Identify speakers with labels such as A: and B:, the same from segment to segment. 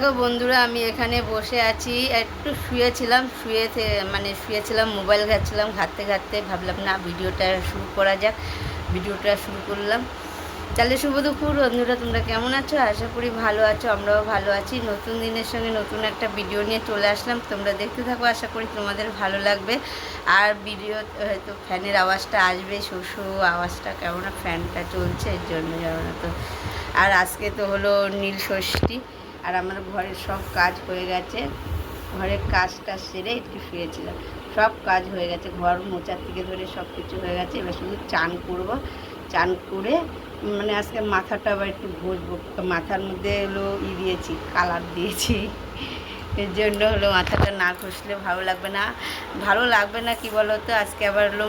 A: দেখো বন্ধুরা, আমি এখানে বসে আছি। একটু শুয়েছিলাম, মোবাইল ঘাঁটছিলাম। ঘাঁটতে ঘাঁটতে ভাবলাম না, ভিডিওটা শুরু করা যাক। ভিডিওটা শুরু করলাম। তাহলে শুভ দুপুর বন্ধুরা, তোমরা কেমন আছো? আশা করি ভালো আছো, আমরাও ভালো আছি। নতুন দিনের সঙ্গে নতুন একটা ভিডিও নিয়ে চলে আসলাম। তোমরা দেখতে থাকো, আশা করি তোমাদের ভালো লাগবে। আর ভিডিও হয়তো ফ্যানের আওয়াজটা আসবে, শো আওয়াজটা, কেমন ফ্যানটা চলছে এর জন্য জানো না তো। আর আজকে তো হলো নীল ষষ্ঠী। আর আমার ঘরের সব কাজ হয়ে গেছে। ঘরের কাজটা সেরে একটু শুয়েছিলাম। সব কাজ হয়ে গেছে, ঘর মোচার থেকে ধরে সব কিছু হয়ে গেছে। এবার শুধু চান করব। চান করে আজকে মাথাটা আবার একটু ঘষবো। মাথার মধ্যে হলো দিয়েছি, কালার দিয়েছি। এর জন্য হলো মাথাটা না ঘষলে ভালো লাগবে না কি বলো তো। আজকে আবার হলো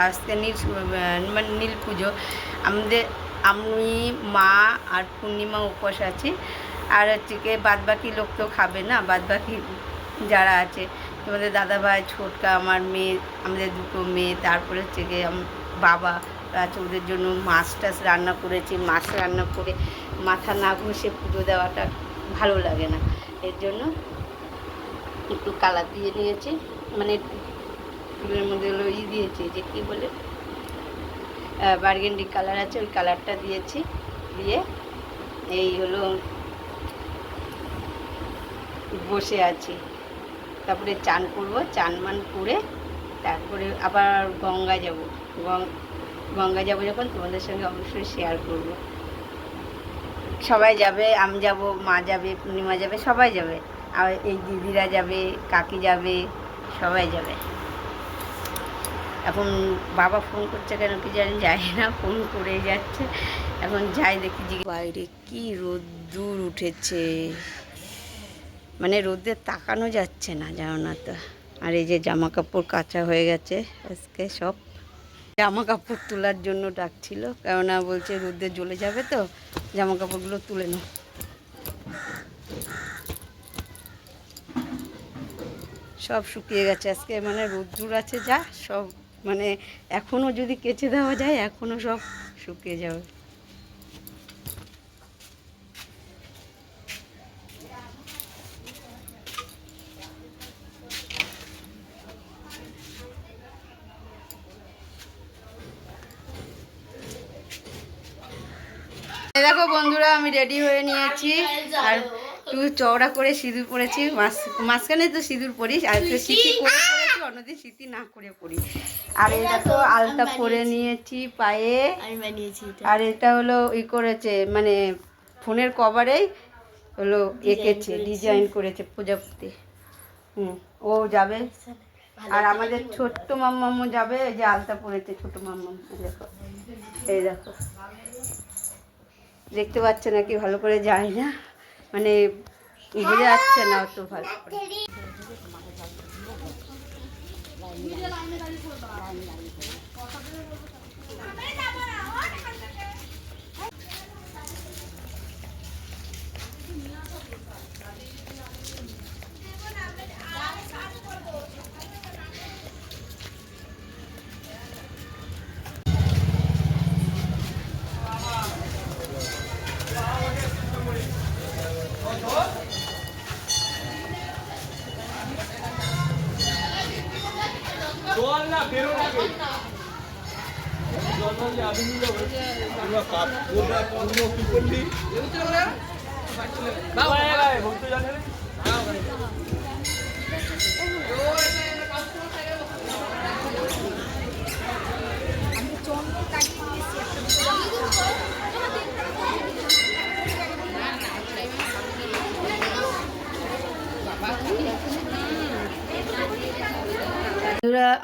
A: আজকে নীল পুজো। আমি, মা আর পূর্ণিমা উপোস আছি। আর হচ্ছে কি, বাদবাকি লোক তো খাবে না। বাদবাকি যারা আছে, তোমাদের দাদাভাই, ছোটকা, আমার মেয়ে, আমাদের দুটো মেয়ে, তারপরে হচ্ছে গিয়ে বাবা আছে, ওদের জন্য মাছ টাছ রান্না করেছি। মাছ রান্না করে মাথা না ঘষে পুজো দেওয়াটা ভালো লাগে না। এর জন্য একটু কালার দিয়ে নিয়েছি, ফুলের মধ্যে হলো দিয়েছি, যে কী বলে, বার্গেন্ডি কালার আছে, ওই কালারটা দিয়েছি। দিয়ে এই হলো বসে আছি। তারপরে চান করবো, চান করে তারপরে আবার গঙ্গা যাব। যখন তোমাদের সঙ্গে অবশ্যই শেয়ার করব। সবাই যাবে, আমি যাব, মা যাবে, পূর্ণিমা যাবে, সবাই যাবে। আর এই দিদিরা যাবে, কাকি যাবে, সবাই যাবে। এখন বাবা ফোন করছে কেন কি জানি, যায় না, ফোন করে যাচ্ছে। এখন যাই দেখি যে বাইরে কি রোদ্দুর উঠেছে, রোদে তাকানো যাচ্ছে না, জানো না তো। আর এই যে জামা কাপড় কাচা হয়ে গেছে। আজকে সব জামা কাপড় তোলার জন্য ডাকছিল, কেননা বলছে রোদে জ্বলে যাবে, তো জামা কাপড়গুলো তুলে নাও। সব শুকিয়ে গেছে আজকে, রোদ্দুর আছে যা, সব এখনও যদি কেচে দেওয়া যায়, এখনও সব শুকিয়ে যাবে। দেখো বন্ধুরা, আমি রেডি হয়ে নিয়েছি। আর একটু চওড়া করে সিঁদুর পরেছি, মাঝখানে তো সিঁদুর পরিস। আর একটু সিঁথি করে পরেছি, অন্যদিন সিঁথি না করে পরি। আর এই দেখো আলতা পরে নিয়েছি পায়ে। আর এটা হলো করেছে, ফোনের কভারেই হলো এঁকেছে, ডিজাইন করেছে প্রজাপতি। ও যাবে। আর আমাদের ছোট্ট মাম্মামও যাবে। এই যে আলতা পরেছে ছোট মাম্মাম, দেখো, এই দেখো, দেখতে পাচ্ছে নাকি ভালো করে, যায় না, বোঝা যাচ্ছে না অত ভালো করে।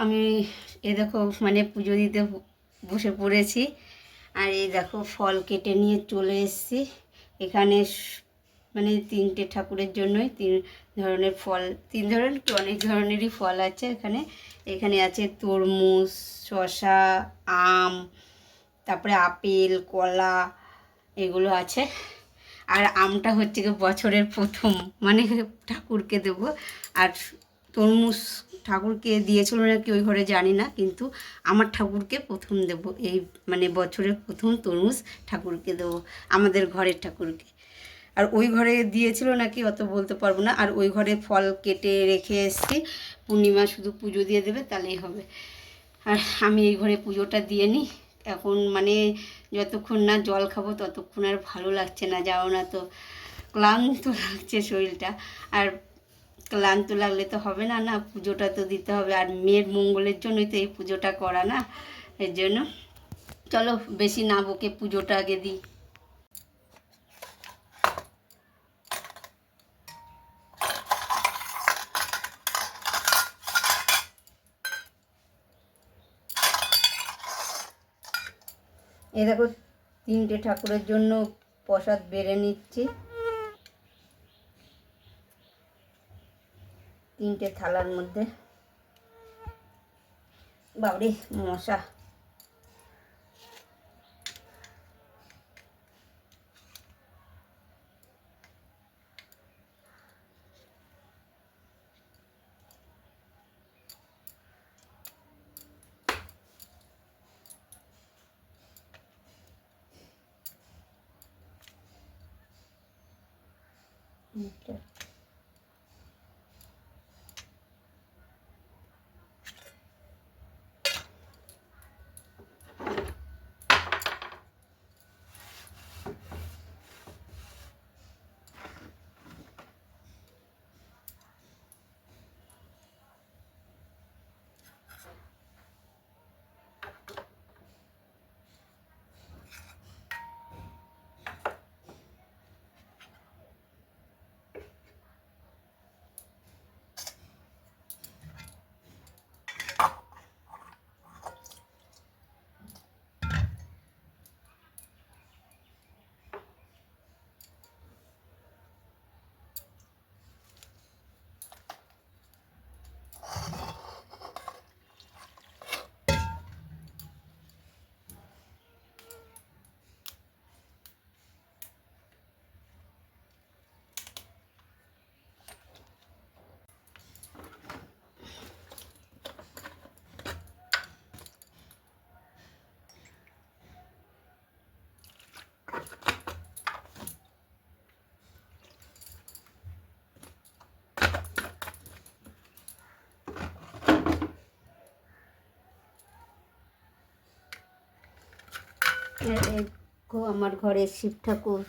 A: আমি এ দেখো পুজো দিতে বসে পড়েছি। আর এই দেখো ফল কেটে নিয়ে চলে এসেছি এখানে। তিনটে ঠাকুরের জন্যই তিন ধরনের ফল, তিন ধরনের কি, অনেক ধরনেরই ফল আছে এখানে। এখানে আছে তরমুজ, শসা, আম, তারপরে আপেল, কলা, এগুলো আছে। আর আমটা হচ্ছে কি বছরের প্রথম, ঠাকুরকে দেবো। আর তরমুজ ঠাকুরকে দিয়েছিল নাকি ওই ঘরে জানি না, কিন্তু আমার ঠাকুরকে প্রথম দেব। এই বছরের প্রথম তরমুজ ঠাকুরকে দেবো, আমাদের ঘরের ঠাকুরকে। আর ওই ঘরে দিয়েছিল নাকি অত বলতে পারবো না। আর ওই ঘরে ফল কেটে রেখে এসেছি, পূর্ণিমা শুধু পুজো দিয়ে দেবে তাহলেই হবে। আর আমি এই ঘরে পুজোটা দিয়ে নিই এখন, মানে যতক্ষণ না জল খাবো ততক্ষণ আর ভালো লাগছে না, যাও না তো ক্লান্ত লাগছে শরীরটা। আর ক্লান্ত লাগলে তো হবে না, না পুজোটা তো দিতে হবে, আর মেয়ের মঙ্গলের জন্যই তো এই পুজোটা করা না, এর জন্য চলো বেশি না বকে পুজোটা আগে দিই। এই দেখো 3টে ঠাকুরের জন্য প্রসাদ বেড়ে নিচ্ছি, 3টে থালার মধ্যে। বাবরে মশা! দেখো আমার ঘরের শিব ঠাকুর,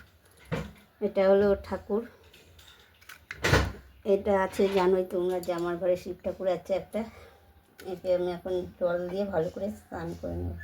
A: এটা হলো ঠাকুর, এটা আছে জানোই তোমরা যে আমার ঘরে শিব ঠাকুর আছে একটা। একে আমি এখন জল দিয়ে ভালো করে স্নান করে নেব।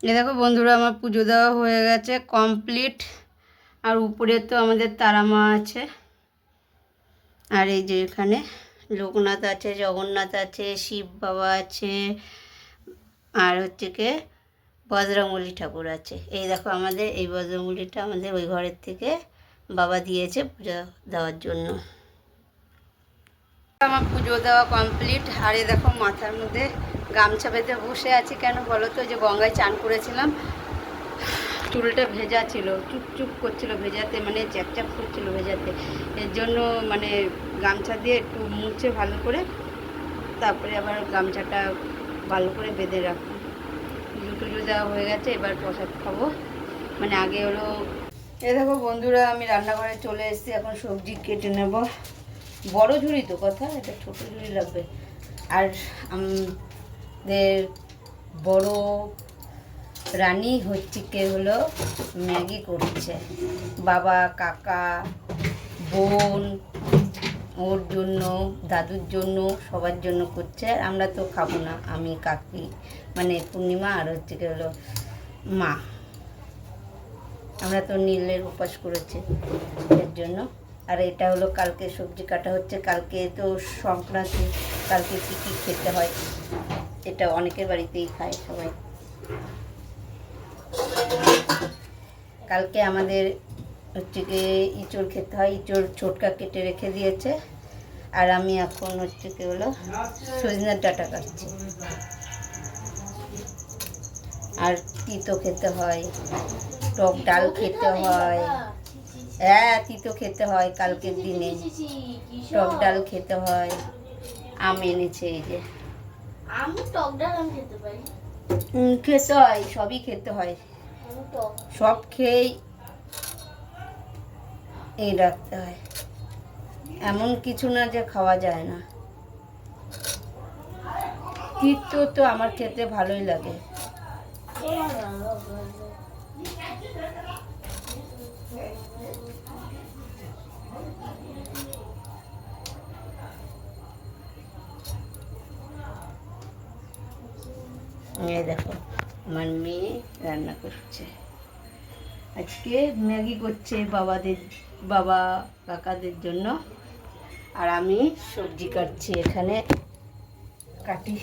A: এ দেখো বন্ধুরা আমার পুজো দেওয়া হয়ে গেছে কমপ্লিট। আর উপরে তো আমাদের তারা মা আছে, আর এই যে এখানে লোকনাথ আছে, জগন্নাথ আছে, শিব বাবা আছে, আর হচ্ছে কি বজরংবলী ঠাকুর আছে। এই দেখো আমাদের এই বজরংবলীটা আমাদের ওই ঘরের থেকে বাবা দিয়েছে পুজো দেওয়ার জন্য। আমার পুজো দেওয়া কমপ্লিট। আর এই দেখো মাথার মধ্যে গামছা বেঁধে বসে আছি, কেন বলো তো, যে গঙ্গায় চান করেছিলাম, চুলটা ভেজা ছিল, চুপচুপ করছিল ভেজাতে, মানে চ্যাপচ্যাপ করছিল ভেজাতে। এর জন্য মানে গামছা দিয়ে একটু মুছে ভালো করে তারপরে আবার গামছাটা ভালো করে বেঁধে রাখবো। পুজো দেওয়া হয়ে গেছে, এবার প্রসাদ খাবো। মানে আগে হলো দেখো বন্ধুরা, আমি রান্নাঘরে চলে এসেছি, এখন সবজি কেটে নেব। বড় ঝুড়ি তো কথা, এটা ছোট ঝুড়ি লাগবে। আর আমাদের বড় রানী হচ্ছে কে হলো ম্যাগি করছে, বাবা কাকা বোন ওর জন্য দাদুর জন্য সবার জন্য করছে। আর আমরা তো খাবো না, আমি কাকি মানে পূর্ণিমা আর হচ্ছে কে হলো মা, আমরা তো নীলের উপাস করেছি এর জন্য। আর এটা হলো কালকে সবজি কাটা হচ্ছে, কালকে তো সংক্রান্তি, কালকে কী কী খেতে হয় এটা অনেকের বাড়িতেই খায় সবাই। কালকে আমাদের হচ্ছে গিয়ে ইঁচড় খেতে হয়, ইঁচড় ছোটকা কেটে রেখে দিয়েছে। আর আমি এখন হচ্ছে কি হলো সজনের ডাঁটা কাটছি। আর তিতো খেতে হয়, টক ডাল খেতে হয়। হ্যাঁ তিতো খেতে হয়, কালকের দিনে টক ডাল খেতে হয়। আম এনেছে এই যে, খেতে হয়, সবই খেতে হয়, সব খেয়েই এই রাখতে হয়, এমন কিছু না যে খাওয়া যায় না। তিতো তো আমার খেতে ভালোই লাগে। এই দেখো আমার মেয়ে রান্না করছে, আজকে ম্যাগি করছে বাবা কাকাদের জন্য। আর আমি সবজি কাটছি, এখানে কাটি।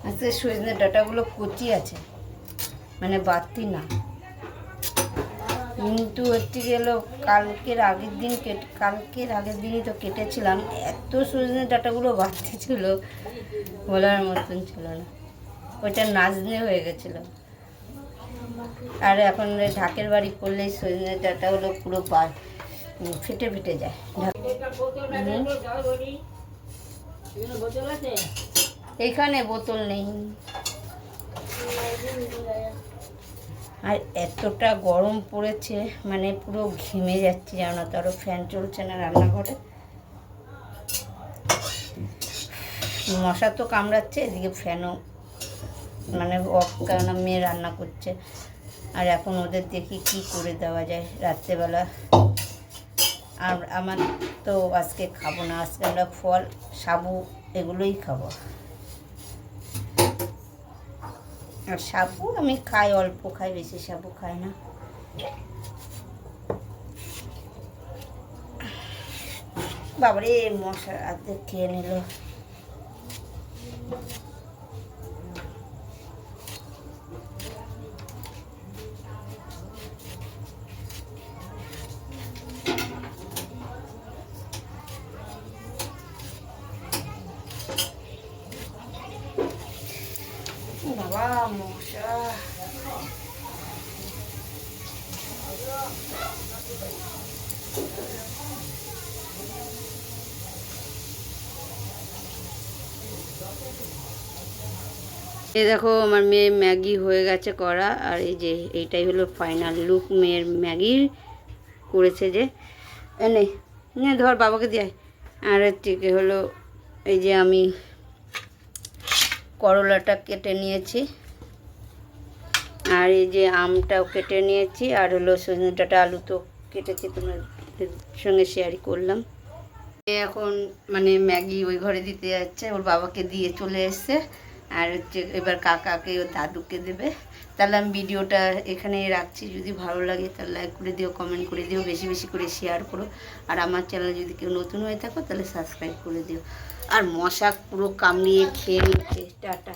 A: আজকে সজনের ডাঁটাগুলো কচি আছে, মানে বাড়তি না, কিন্তু হচ্ছে গেল কালকের আগের দিনই তো কেটেছিলাম, এত সজনের ডাঁটাগুলো বাড়তি ছিল বলার মতন ছিল না, ওইটা নাজনে হয়ে গেছিল। আর এখন ঢাকের বাড়ি করলেই সজনের ডাঁটাগুলো পুরো ফেটে ফেটে যায়। এইখানে বোতল নেই। আর এতটা গরম পড়েছে, মানে পুরো ঘেমে যাচ্ছে জানো তো, আরও ফ্যান চলছে না রান্নাঘরে, মশা তো কামড়াচ্ছে, এদিকে ফ্যানও মানে অফ, কেননা মেয়ে রান্না করছে। আর এখন ওদের দেখি কি করে দেওয়া যায় রাত্রেবেলা। আর আমার তো আজকে খাবো না, আজকে আমরা ফল সাবু এগুলোই খাবো। আর সাবু আমি খাই, অল্প খাই, বেশি সাবু খাই না। বাবারে মশা হাতে খেয়ে নিল। বাবা মশা, এই দেখো আমার মেয়ে ম্যাগি হয়ে গেছে করা। আর এই যে এইটাই হলো ফাইনাল লুক মেয়ের ম্যাগির করেছে যে, এনে নিয়ে ধর বাবাকে দিয়ে। আর হচ্ছে হলো এই যে আমি করলাটা কেটে নিয়েছি, আর এই যে আমটাও কেটে নিয়েছি, আর হলো সজনে ডাঁটা আলু তো কেটেছি, তোমার সঙ্গে শেয়ারই করলাম। এখন মানে ম্যাগি ওই ঘরে দিতে যাচ্ছে, ওর বাবাকে দিয়ে চলে এসছে। আর হচ্ছে এবার কাকাকে ও দাদুকে দেবে। তাহলে আমি ভিডিওটা এখানে রাখছি, যদি ভালো লাগে তাহলে লাইক করে দিও, কমেন্ট করে দিও, বেশি বেশি করে শেয়ার করো। আর আমার চ্যানেল যদি কেউ নতুন হয়ে থাকো তাহলে সাবস্ক্রাইব করে দিও। আর মশা পুরো কামড়িয়ে খেয়ে নিচ্ছে। টাটা।